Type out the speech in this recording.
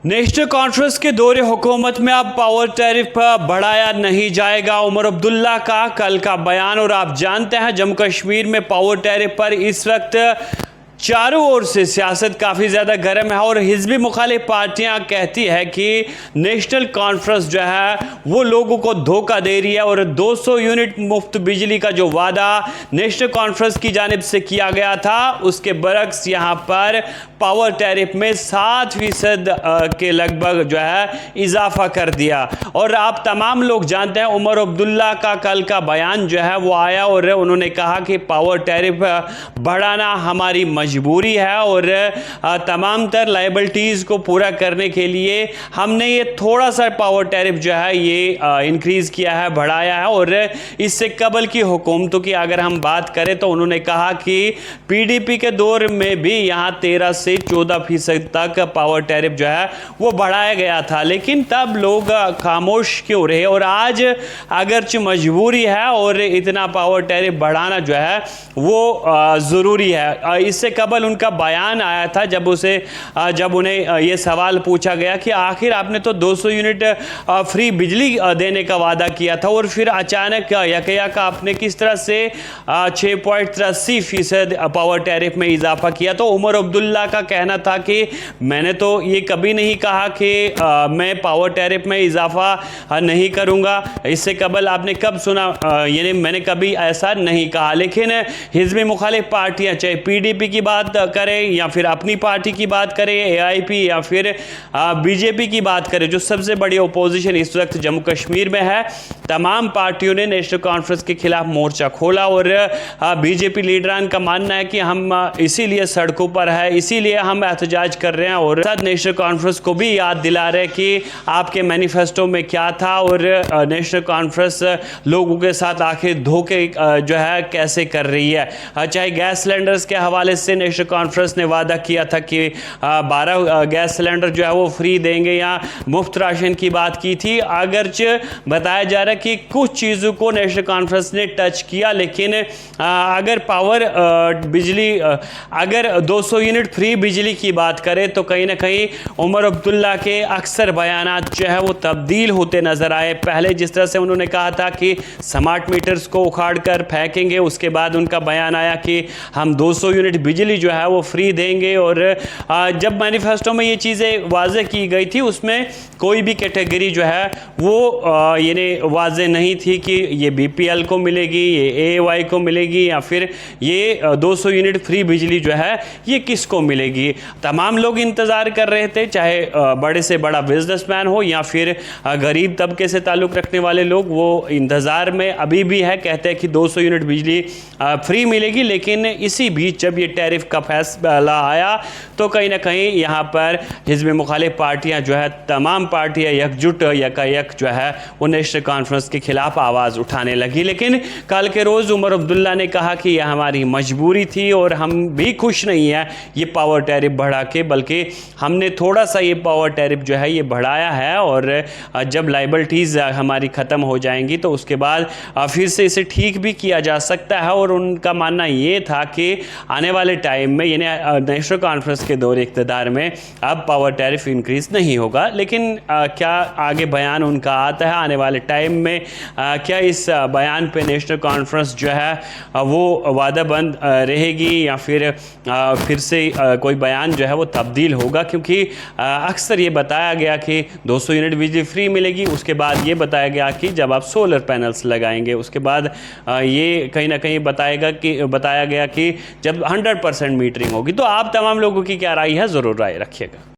National conference के दौरे हुकूमत में अब पावर टैरिफ बढ़ाया नहीं जाएगा, उमर अब्दुल्ला का कल का बयान। और आप जानते हैं जम्मू कश्मीर में पावर टैरिफ पर इस वक्त चारों ओर से सियासत काफ़ी ज़्यादा गर्म है और हिजबी मुखालिफ पार्टियां कहती है कि नेशनल कॉन्फ्रेंस जो है वो लोगों को धोखा दे रही है और 200 यूनिट मुफ्त बिजली का जो वादा नेशनल कॉन्फ्रेंस की जानिब से किया गया था उसके बरक्स यहाँ पर पावर टैरिफ में 7% के लगभग जो है इजाफा कर दिया। और आप तमाम लोग जानते हैं उमर अब्दुल्ला का कल का बयान जो है वो आया और उन्होंने कहा कि पावर टैरिफ बढ़ाना हमारी मजबूरी है और तमाम तर लायबिलिटीज़ को पूरा करने के लिए हमने ये थोड़ा सा पावर टैरिफ जो है ये इंक्रीज़ किया है, बढ़ाया है। और इससे कबल की हुकूमतों की अगर हम बात करें तो उन्होंने कहा कि पीडीपी के दौर में भी यहाँ 13 से 14% तक पावर टैरिफ जो है वो बढ़ाया गया था, लेकिन तब लोग खामोश क्यों रहे। और आज अगरचे मजबूरी है और इतना पावर टैरिफ बढ़ाना जो है वो ज़रूरी है। इससे कबल उनका बयान आया था जब उन्हें ये सवाल पूछा गया कि आखिर आपने तो 200 यूनिट फ्री बिजली देने का वादा किया था और फिर अचानक यकयक आपने किस तरह से 6.83% पावर टैरिफ में इजाफा किया। तो उमर अब्दुल्ला का कहना था कि मैंने तो ये कभी नहीं कहा कि मैं पावर टैरिफ में इजाफा नहीं करूंगा। इससे कबल आपने कब सुना, यानी मैंने कभी ऐसा नहीं कहा। लेकिन हिजबी मुखालिफ पार्टियां चाहे पीडीपी की बात करें या फिर अपनी पार्टी की बात करें, एआईपी या फिर बीजेपी की बात करें, जो सबसे बड़ी अपोजिशन इस वक्त जम्मू कश्मीर में है, तमाम पार्टियों ने नेशनल कॉन्फ्रेंस के खिलाफ मोर्चा खोला। और बीजेपी लीडरान का मानना है कि हम इसीलिए सड़कों पर है, इसीलिए हम एहतजाज कर रहे हैं और साथ नेशनल कॉन्फ्रेंस को भी याद दिला रहे हैं कि आपके मैनिफेस्टो में क्या था और नेशनल कॉन्फ्रेंस लोगों के साथ आखिर धोखे जो है कैसे कर रही है। चाहे गैस सिलेंडर्स के हवाले से नेशनल कॉन्फ्रेंस ने वादा किया था कि 12 गैस सिलेंडर जो है वो फ्री देंगे या मुफ्त राशन की बात की थी। अगरचे बताया जा रहा है कि कुछ चीज़ों को नेशनल कॉन्फ्रेंस ने टच किया, लेकिन अगर अगर 200 यूनिट फ्री बिजली की बात करें तो कहीं ना कहीं उमर अब्दुल्ला के अक्सर बयानात जो है वो तब्दील होते नजर आए। पहले जिस तरह से उन्होंने कहा था कि स्मार्ट मीटर्स को उखाड़ कर फेंकेंगे, उसके बाद उनका बयान आया कि हम 200 यूनिट बिजली जो है वो फ्री देंगे। और जब मैनिफेस्टो में ये चीज़ें वाज़े की गई थी उसमें कोई भी कैटेगरी जो है वो यानी वाज़े नहीं थी कि ये बीपीएल को मिलेगी, ये एएवाई को मिलेगी या फिर ये 200 यूनिट फ्री बिजली जो है ये किसको मिलेगी। तमाम लोग इंतज़ार कर रहे थे, चाहे बड़े से बड़ा बिजनेसमैन हो या फिर गरीब तबके से ताल्लुक़ रखने वाले लोग, वो इंतज़ार में अभी भी है। कहते हैं कि 200 यूनिट बिजली फ्री मिलेगी, लेकिन इसी बीच जब ये टैरिफ का फैसला आया तो कहीं ना कहीं यहाँ पर हिजबी मुखालिफ पार्टियाँ जो है, तमाम पार्टियाँ यकजुट यकायक जो है वो नेशनल कॉन्फ्रेंस के खिलाफ आवाज़ उठाने लगी। लेकिन कल के रोज़ उमर अब्दुल्ला ने कहा कि यह हमारी मजबूरी थी और हम भी खुश नहीं हैं ये पावर टैरिफ बढ़ा के, बल्कि हमने थोड़ा सा ये पावर टैरिफ जो है ये बढ़ाया है और जब लायबिलिटीज़ हमारी ख़त्म हो जाएंगी तो उसके बाद फिर से इसे ठीक भी किया जा सकता है। और उनका मानना ये था कि आने वाले टाइम में यानी नेशनल कॉन्फ्रेंस के दौर इक़्तिदार में अब पावर टैरिफ इंक्रीज़ नहीं होगा। लेकिन क्या आगे बयान उनका आता है आने वाले टाइम में, क्या इस बयान पे नेशनल कॉन्फ्रेंस जो है वो वादाबंद रहेगी या फिर से कोई बयान जो है वो तब्दील होगा। क्योंकि अक्सर ये बताया गया कि 200 यूनिट बिजली फ्री मिलेगी, उसके बाद ये बताया गया कि जब आप सोलर पैनल्स लगाएंगे, उसके बाद ये कहीं ना कहीं बताया गया कि जब 100% मीटरिंग होगी। तो आप तमाम लोगों की क्या राय है, ज़रूर राय रखिएगा।